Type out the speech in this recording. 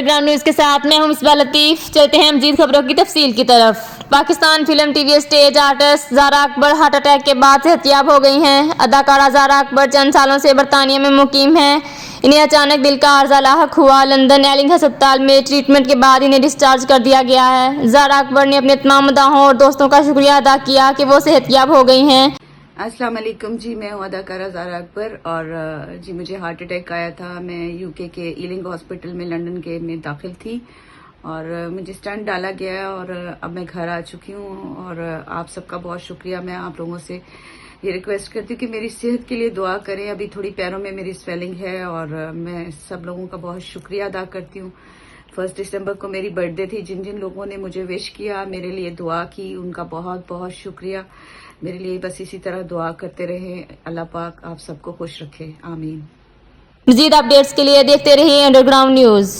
Underground news के साथ मैं हूं मिसबा लतीफ। चलते हैं मजीद खबरों की तफसील की तरफ। Pakistan film TV stage artist Zara Akbar heart attack के बाद सेहतियाब हो गई हैं। अदाकारा ज़ारा अकबर चंद सालों से बरतानिया में मुकीम हैं। इन्हें अचानक दिल का आर्जा लाहक हुआ। लंदन एलिंग अस्पताल में ट्रीटमेंट के बाद इन्हें डिस्चार्ज कर दिया गया है। ज़ारा अकबर ने अपने तमाम मदाहों और दोस्तों का शुक्रिया अदा किया कि वो सेहतियाब हो गई हैं। अस्सलाम वालेकुम जी, मैं हूँ अदाकारा ज़ारा अकबर और जी मुझे हार्ट अटैक आया था। मैं यूके के ईलिंग हॉस्पिटल में लंदन के में दाखिल थी और मुझे स्टंट डाला गया और अब मैं घर आ चुकी हूँ। और आप सबका बहुत शुक्रिया। मैं आप लोगों से ये रिक्वेस्ट करती हूँ कि मेरी सेहत के लिए दुआ करें। अभी थोड़ी पैरों में मेरी स्वेलिंग है और मैं सब लोगों का बहुत शुक्रिया अदा करती हूँ। 1 दिसंबर को मेरी बर्थडे थी। जिन जिन लोगों ने मुझे विश किया, मेरे लिए दुआ की, उनका बहुत बहुत शुक्रिया। मेरे लिए बस इसी तरह दुआ करते रहें। अल्लाह पाक आप सबको खुश रखे, आमीन। मजीद अपडेट्स के लिए देखते रहिए अंडरग्राउंड न्यूज।